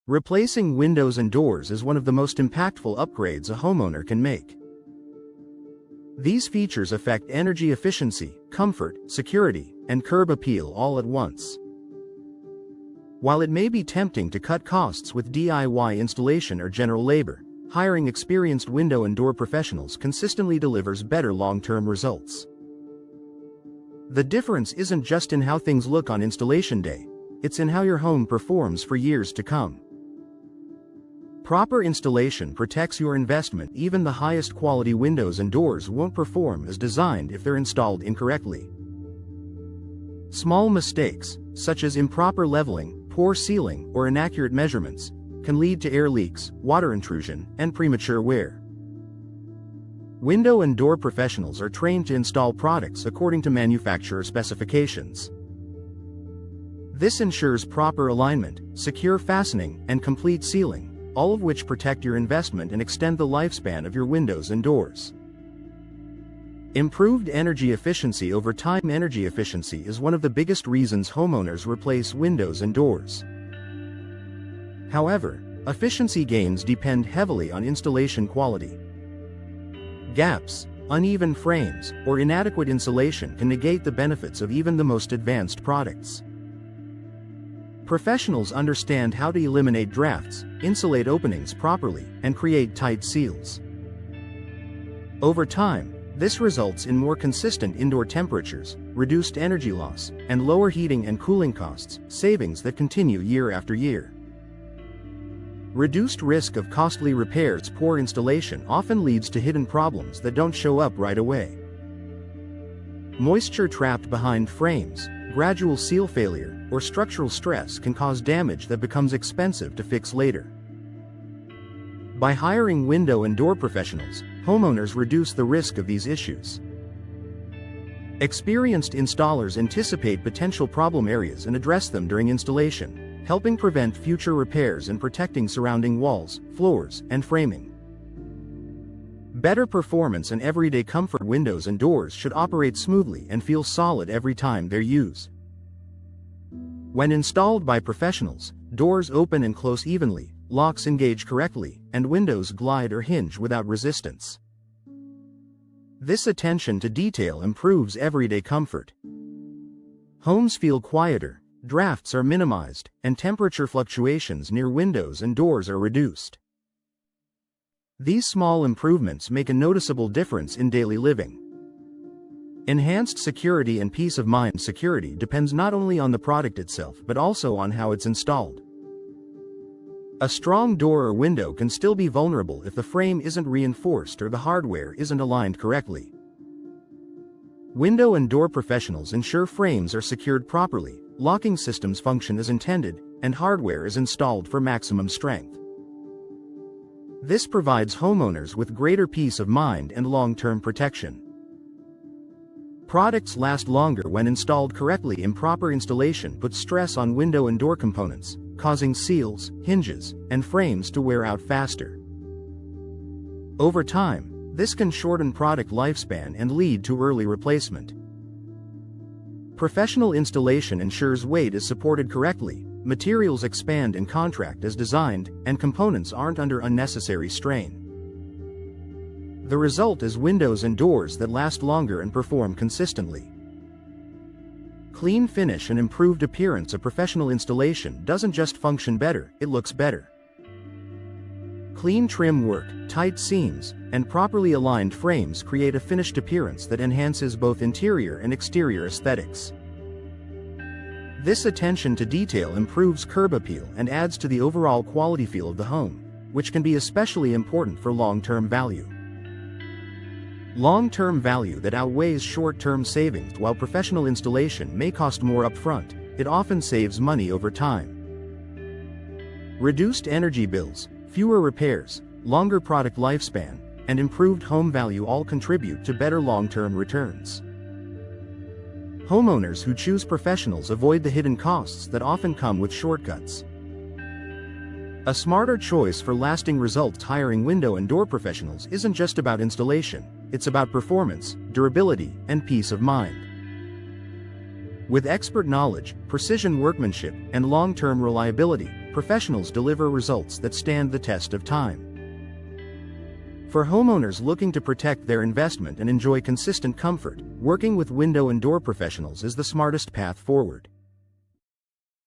Replacing windows and doors is one of the most impactful upgrades a homeowner can make. These features affect energy efficiency, comfort, security, and curb appeal all at once. While it may be tempting to cut costs with DIY installation or general labor, hiring experienced window and door professionals consistently delivers better long-term results. The difference isn't just in how things look on installation day, it's in how your home performs for years to come. Proper installation protects your investment. Even the highest quality windows and doors won't perform as designed if they're installed incorrectly. Small mistakes, such as improper leveling, poor sealing, or inaccurate measurements, can lead to air leaks, water intrusion, and premature wear. Window and door professionals are trained to install products according to manufacturer specifications. This ensures proper alignment, secure fastening, and complete sealing, all of which protect your investment and extend the lifespan of your windows and doors. Improved energy efficiency over time. Energy efficiency is one of the biggest reasons homeowners replace windows and doors. However, efficiency gains depend heavily on installation quality. Gaps, uneven frames, or inadequate insulation can negate the benefits of even the most advanced products. Professionals understand how to eliminate drafts, insulate openings properly, and create tight seals. Over time, this results in more consistent indoor temperatures, reduced energy loss, and lower heating and cooling costs, savings that continue year after year. Reduced risk of costly repairs. Poor installation often leads to hidden problems that don't show up right away. Moisture trapped behind frames, gradual seal failure, or structural stress can cause damage that becomes expensive to fix later. By hiring window and door professionals, homeowners reduce the risk of these issues. Experienced installers anticipate potential problem areas and address them during installation, helping prevent future repairs and protecting surrounding walls, floors, and framing. Better performance and everyday comfort. Windows and doors should operate smoothly and feel solid every time they're used. When installed by professionals, doors open and close evenly, locks engage correctly, and windows glide or hinge without resistance. This attention to detail improves everyday comfort. Homes feel quieter, drafts are minimized, and temperature fluctuations near windows and doors are reduced. These small improvements make a noticeable difference in daily living. Enhanced security and peace of mind. Security depends not only on the product itself but also on how it's installed. A strong door or window can still be vulnerable if the frame isn't reinforced or the hardware isn't aligned correctly. Window and door professionals ensure frames are secured properly, locking systems function as intended, and hardware is installed for maximum strength. This provides homeowners with greater peace of mind and long-term protection. Products last longer when installed correctly. Improper installation puts stress on window and door components, causing seals, hinges, and frames to wear out faster. Over time, this can shorten product lifespan and lead to early replacement. Professional installation ensures weight is supported correctly, materials expand and contract as designed, and components aren't under unnecessary strain. The result is windows and doors that last longer and perform consistently. Clean finish and improved appearance. A professional installation doesn't just function better, it looks better. Clean trim work, tight seams, and properly aligned frames create a finished appearance that enhances both interior and exterior aesthetics. This attention to detail improves curb appeal and adds to the overall quality feel of the home, which can be especially important for long-term value. Long-term value that outweighs short-term savings. While professional installation may cost more upfront, it often saves money over time. Reduced energy bills, fewer repairs, longer product lifespan, and improved home value all contribute to better long-term returns. Homeowners who choose professionals avoid the hidden costs that often come with shortcuts. A smarter choice for lasting results. Hiring window and door professionals isn't just about installation, it's about performance, durability, and peace of mind. With expert knowledge, precision workmanship, and long-term reliability, professionals deliver results that stand the test of time. For homeowners looking to protect their investment and enjoy consistent comfort, working with window and door professionals is the smartest path forward.